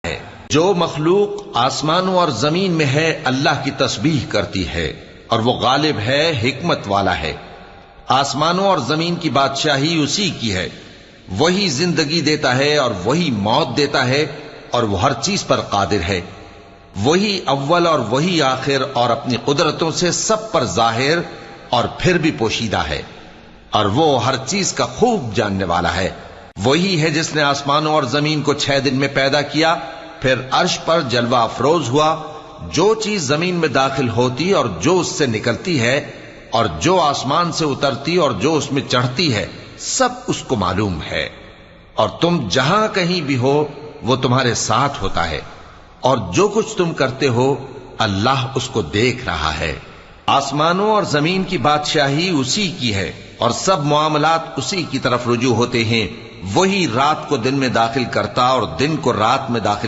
ہے۔ جو مخلوق آسمانوں اور زمین میں ہے اللہ کی تسبیح کرتی ہے، اور وہ غالب ہے، حکمت والا ہے۔ آسمانوں اور زمین کی بادشاہی اسی کی ہے، وہی زندگی دیتا ہے اور وہی موت دیتا ہے، اور وہ ہر چیز پر قادر ہے۔ وہی اول اور وہی آخر، اور اپنی قدرتوں سے سب پر ظاہر اور پھر بھی پوشیدہ ہے، اور وہ ہر چیز کا خوب جاننے والا ہے۔ وہی ہے جس نے آسمانوں اور زمین کو 6 دن میں پیدا کیا، پھر عرش پر جلوہ افروز ہوا۔ جو چیز زمین میں داخل ہوتی اور جو اس سے نکلتی ہے، اور جو آسمان سے اترتی اور جو اس میں چڑھتی ہے، سب اس کو معلوم ہے۔ اور تم جہاں کہیں بھی ہو وہ تمہارے ساتھ ہوتا ہے، اور جو کچھ تم کرتے ہو اللہ اس کو دیکھ رہا ہے۔ آسمانوں اور زمین کی بادشاہی اسی کی ہے، اور سب معاملات اسی کی طرف رجوع ہوتے ہیں۔ وہی رات کو دن میں داخل کرتا اور دن کو رات میں داخل